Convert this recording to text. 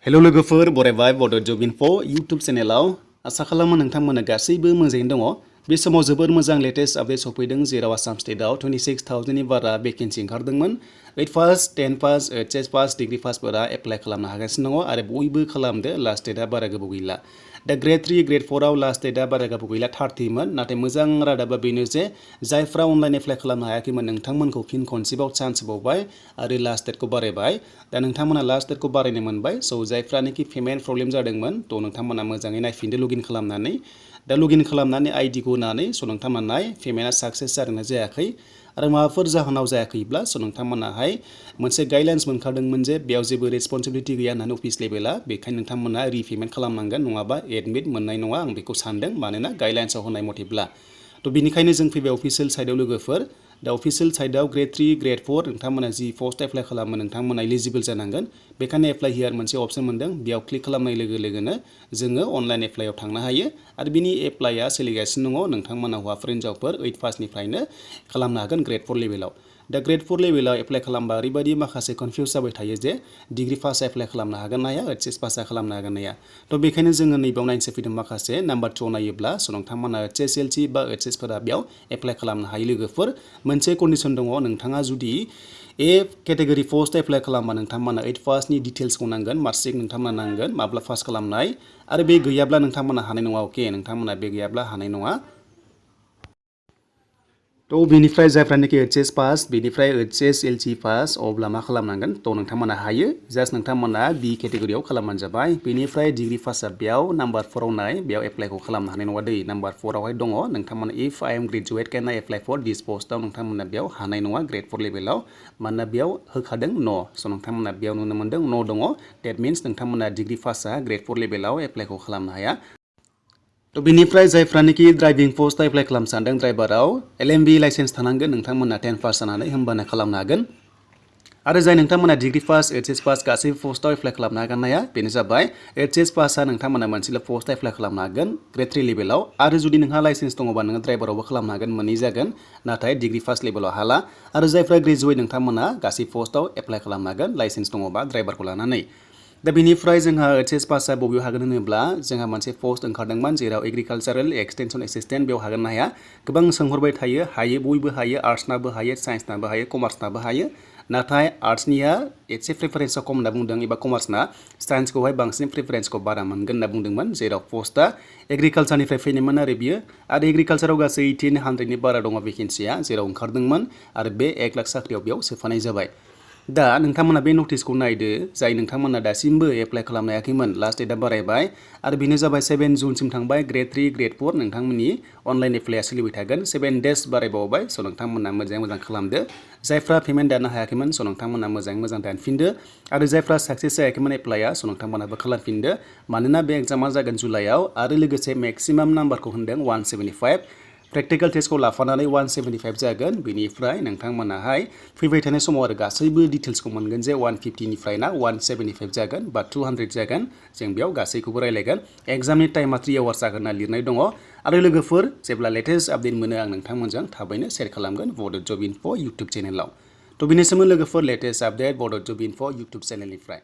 Hello लोगोफोर बरायबाय बड' जब info YouTube चेनेलाव आसा खालामो नोंथांमोना गासैबो मोजाङैनो दङ। बे समाव जोबोर मोजां लेटेस्ट आपडेट सफैदों जेराव आसाम स्टेटआव 26,000 नि बारा भेकेन्सि ओंखारदोंमोन। 8 pass 10 pass HS pass degree पासफोरा एप्लाइ खालामनो हागासिनो दङ आरो बयबो खालामदो। लास्ट डेटआ बारा गोबाव गैला। दा ग्रेड 3 ग्रेड 4 आव लास्ट डेटआ बारा गोबाव गैला 30 मोन। नाथाय मोजां रादाबा बेनो जे जायफ्रा अनलाइन एप्लाइ खालामनो हायाखैमोन नोंथांमोनखौ फिन खनसेबाव चान्स होबावबाय आरो लास्ट डेटखौ बारायबाय। दा नोंथांमोना लास्ट डेटखौ बारायनो मोनबाय। स' जायफ्रानोखि पेमेन्ट प्रब्लेम जादोंमोन थ' नोंथांमोना मोजाङै नायफिनदो लगिन खालामनानै। दा लगिन खालामनानै आइडिखौ होनानै स' नोंथांमोनाहाय पेमेन्टआ साक्सेस जादोंना जायाखै आरो माबाफोर जाहोनाव जायाखैब्ला स' नोंथांमोनाहाय मोनसे गाइडलाइन्स मोनखादोंमोन जे बेयाव जेबो रेसपन्सिबिलिटि गैया होननानै अफिस लेभेला। बेखायनो नोंथांमोना रिपेमेन्ट खालामनांगोन नङाबा एडमिट मोननाय नङा आं बेखौ सानदों मानोना गाइडलाइन्सआव होनाय मथेब्ला। थ' बेनिखायनो जों फैबाय अफिसियेल साइडआव लोगोफोर। दा अफिसियेल साइडआव ग्रेड 3 ग्रेड 4 नोंथांमोना जि पस्ट एप्लाइ खालामो नोंथांमोना एलिजिबल जानांगोन। बेखायनो एप्लाइ हियार मोनसे अप्शन मोनदों बेयाव क्लिक खालामनाय लोगो लोगोनो जोङो अनलाइन एप्लाइआव थांनो हायो आरो बिनि एप्लाइआ सोलिगासिनो दङ। नोंथांमोना हौवाफोर हिनजावफोर 8 पासनिफ्रायनो खालामनो हागोन ग्रेड 4 लेभेलाव। दा ग्रेड 4 लेभेलाव एप्लाइ खालामबा ओरैबायदि माखासे कनफिउज जाबाय थायो जे डिग्री पास एप्लाइ खालामनो हागोन ना हाया HS पासआ खालामनो हागोन ना हाया। थ' बेखायनो जोङो नैबेयाव नायनोसै फैदों माखासे नाम्बार 2 नायोब्ला स' नोंथांमोना HSLC बा HS फोरा बेयाव एप्लाइ खालामनो हायो लोगोफोर। मोनसे कन्डिसन दङ नोंथाङा जुदि ए केटेगरि पस्ट एप्लाइ खालामबा नोंथांमोना 8 पासनि डिटेल्सखौ नांगोन मार्कशीट नोंथांमोना नांगोन माब्ला पास खालामनाय आरो बे गैयाब्ला नोंथांमोना हानाय नङा। अके नोंथांमोना बे गैयाब्ला हानाय नङा। थ' बेनिफ्राय जायफ्रानोखि HS पास बेनिफ्राय HSLC पास अब्ला मा खालामनांगोन थ' नोंथांमोना हायो जास्ट नोंथांमोना बि केटेगरियाव खालामबानो जाबाय। बेनिफ्राय डिग्री पासआ बेयाव नाम्बार 4 आव नाय बेयाव एप्लाइखौ खालामनो हानाय नङा दै। नाम्बार 4 आवहाय दङ नोंथांमोना if I am graduate can I apply for this पस्टआव नोंथांमोना बेयाव हानाय नङा ग्रेड 4 लेभेलाव मानोना बेयाव होखादों न'। स' नोंथांमोना बेयाव नुनो मोन्दों न' दङ। डेट मिन्स नोंथांमोना डिग्री पासआ ग्रेड 4 लेभेलाव एप्लाइखौ खालामनो हाया। थ' बेनिफ्राय जायफ्रानोखि ड्राइभिं पस्टआव एप्लाइ खालामनो सानदों ड्राइभाराव LMB लाइसेन्स थानांगोन नोंथांमोना 10 पास जानानै होमबानो खालामनो हागोन। आरो जाय नोंथांमोना डिग्री पास HS पास गासैबो पस्टआव एप्लाइ खालामनो हागोन ना हाया बेनो जाबाय HS पासआ नोंथांमोना मोनसेल' पस्टआव एप्लाइ खालामनो हागोन ग्रेड 3 लेभेलाव। आरो जुदि नोंहा लाइसेन्स दङबा नोङो ड्राइभारावबो खालामनो हागोन मोननै जागोन नाथाय डिग्री पास लेभेलाव हाला। आरो जायफ्रा ग्रेजुवेट नोंथांमोना गासै पस्टआव एप्लाइ खालामनो हागोन लाइसेन्स दङबा ड्राइभारखौ लानानै। दा बेनिफ्राय जोंहा HS पासआ बबेयाव हागोन होनोब्ला जोंहा मोनसे पस्ट ओंखारदोंमोन जेराव एग्रिकालचारेल एक्सटेनसन एसिस्टेन्ट बेयाव हागोन ना हाया गोबां सोंहरबाय थायो। हायो बयबो हायो आर्ट्सनाबो हायो साइन्सनाबो हायो कमार्सनाबो हायो। नाथाय आर्ट्सनिया एसे प्रेफारेन्सआ खम होनना बुंदों एबा कमार्सना साइन्सखौहाय बांसिन प्रेफारेन्सखौ बारा मोनगोन होनना बुंदोंमोन जेराव पस्टआ एग्रिकालचारनिफ्राय फैनायमोन आरो बियो। आरो एग्रिकालचाराव गासै 1800नि बारा दङ भेकेन्सिया जेराव ओंखारदोंमोन आरो बे 1 लाख साख्रियाव बेयाव सोफानाय जाबाय। दा नोंथांमोना बे नटिसखौ नायदो जाय नोंथांमोना दासिमबो एप्लाइ खालामनो हायाखैमोन लास्ट डेटआ बारायबाय आरो बेनो जाबाय 7 जुनसिम थांबाय ग्रेड 3 ग्रेड 4 नोंथांमोननि अनलाइन एप्लाइआ सोलिबाय थागोन 7 डेज बारायबावबाय। स' नोंथांमोना मोजाङै मोजां खालामदो। जायफ्रा पेमेन्ट दानो हायाखैमोन स' नोंथांमोना मोजाङै मोजां दानफिनदो आरो जायफ्रा साक्सेस जायाखैमोन एप्लाइआ स' नोंथांमोनाबो खालामफिनदो मानोना बे एग्जामा जागोन जुलाइआव आरो लोगोसे मेक्सिमाम नाम्बारखौ होनदों 175 प्रेक्टिकल टेस्टखौ लाफानानै 175 जागोन। बेनिफ्राय नोंथांमोनाहाय फैबाय थानाय समाव आरो गासैबो डिटेल्सखौ मोनगोन जे 150निफ्राय ना 175 जागोन बा 200 जागोन जों बेयाव गासैखौबो रायलायगोन। एग्जामनि टाइमा 3 आवार्स जागोन होनना लिरनाय दङ। आरो लोगोफोर जेब्ला लेटेस्ट आपडेट मोनो आं नोंथांमोनजों थाबैनो शेयार खालामगोन बड' जब इनफो इउटुब चेनेलाव। थ' बेनिसिम लोगोफोर लेटेस्ट आपडेट बड' जब इनफो इउटुब चेनेलनिफ्राय।